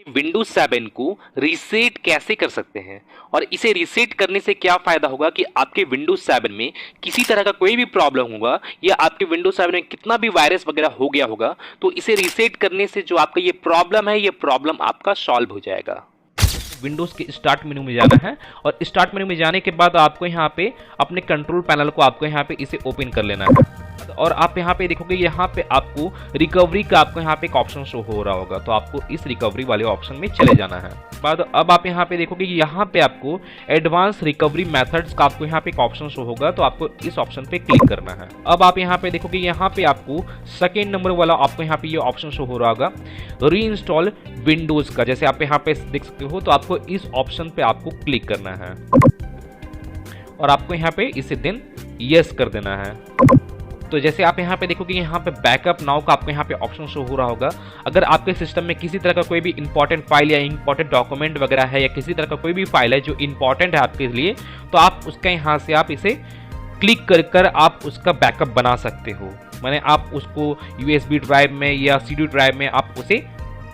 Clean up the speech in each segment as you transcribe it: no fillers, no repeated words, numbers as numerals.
Windows 7 को reset कैसे कर सकते हैं और इसे रीसेट करने से क्या फायदा होगा कि आपके विंडोज 7 में किसी तरह का कोई भी प्रॉब्लम होगा या आपके विंडोज 7 में कितना भी वायरस वगैरह हो गया होगा तो इसे रीसेट करने से जो आपका ये प्रॉब्लम है ये प्रॉब्लम आपका सॉल्व हो जाएगा। विंडोज़ के स्टार्ट मेनू में जाना है और स्टार्ट मेनू में जाने के बाद आपको यहाँ पे अपने कंट्रोल पैनल को आपको यहाँ पे इसे ओपन कर लेना है और आप यहाँ पे देखोगे यहाँ पे आपको रिकवरी का आपको यहाँ पे एक ऑप्शन शो हो रहा होगा, तो आपको इस रिकवरी वाले ऑप्शन में चले जाना है। बाद अब आप यहाँ पे देखोगे यहाँ पे आपको एडवांस रिकवरी मेथड्स का आपको यहाँ पे एक ऑप्शन शो होगा, तो आपको इस ऑप्शन पे क्लिक करना है। अब आप यहाँ पे देखोगे यहाँ पे आपको सेकेंड नंबर वाला आपको यहाँ पे ये ऑप्शन शो हो रहा होगा री इंस्टॉल विंडोज का, जैसे आप यहाँ पे देख सकते हो। तो आपको इस ऑप्शन पे आपको क्लिक करना है और आपको यहाँ पे इसे देन यस कर देना है। तो जैसे आप यहाँ पे देखोगे यहाँ पे बैकअप नाउ का आपको यहाँ पे ऑप्शन शो हो रहा होगा। अगर आपके सिस्टम में किसी तरह का कोई भी इंपॉर्टेंट फाइल या इंपॉर्टेंट डॉक्यूमेंट वगैरह है या किसी तरह का कोई भी फाइल है जो इंपॉर्टेंट है आपके लिए, तो आप उसका यहाँ से आप इसे क्लिक कर आप उसका बैकअप बना सकते हो। माने आप उसको USB ड्राइव में या CD ड्राइव में आप उसे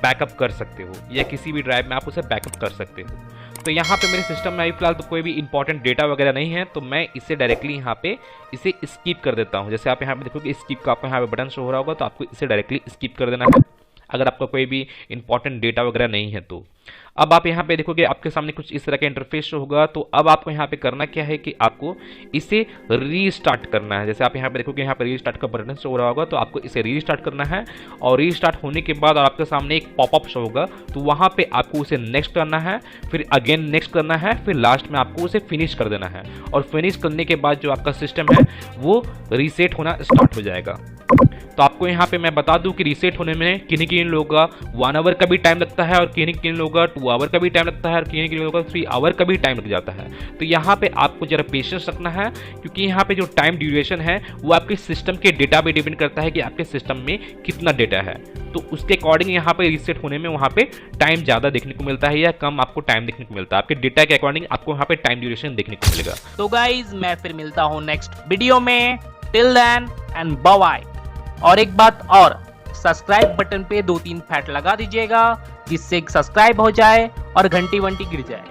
बैकअप कर सकते हो या किसी भी ड्राइव में आप उसे बैकअप कर सकते हो। तो यहाँ पे मेरे सिस्टम में अभी फिलहाल तो कोई भी इंपॉर्टेंट डेटा वगैरह नहीं है, तो मैं इसे डायरेक्टली यहाँ पे इसे स्किप कर देता हूँ। जैसे आप यहाँ पे देखोगे स्किप का आपको यहाँ पे बटन शो हो रहा होगा, तो आपको इसे डायरेक्टली स्किप कर देना है अगर आपका कोई भी इंपॉर्टेंट डेटा वगैरह नहीं है तो। अब आप यहाँ पे देखोगे आपके सामने कुछ इस तरह का इंटरफेस शो होगा। तो अब आपको यहाँ पे करना क्या है कि आपको इसे रीस्टार्ट करना है। जैसे आप यहाँ पे देखोगे यहाँ पे रीस्टार्ट का बटन शो हो रहा होगा, तो आपको इसे रीस्टार्ट करना है और रीस्टार्ट होने के बाद आपके सामने एक पॉपअप शो होगा, तो वहाँ पे आपको उसे नेक्स्ट करना है, फिर अगेन नेक्स्ट करना है, फिर लास्ट में आपको उसे फिनिश कर देना है और फिनिश करने के बाद जो आपका सिस्टम है वो रीसेट होना स्टार्ट हो जाएगा। तो आपको यहाँ पे मैं बता दूं कि रीसेट होने में किन्हीं लोगों का 1 आवर का भी टाइम लगता है और किन्हीं लोगों का 2 आवर का भी टाइम लगता है और किन्हीं लोगों का 3 आवर का भी टाइम लग जाता है। तो यहाँ पे आपको जरा पेशेंस रखना है, क्योंकि यहाँ पे जो टाइम ड्यूरेशन है वो आपके सिस्टम के डेटा पे डिपेंड करता है कि आपके सिस्टम में कितना डेटा है। तो उसके अकॉर्डिंग यहाँ पे रीसेट होने में वहाँ पे टाइम ज़्यादा देखने को मिलता है या कम आपको टाइम देखने को मिलता है। आपके डेटा के अकॉर्डिंग आपको यहाँ पे टाइम ड्यूरेशन देखने को मिलेगा। तो गाइज मैं फिर मिलता हूँ नेक्स्ट वीडियो में। Till then and bye bye. और एक बात और, सब्सक्राइब बटन पे 2-3 फैट लगा दीजिएगा जिससे सब्सक्राइब हो जाए और घंटी वंटी गिर जाए।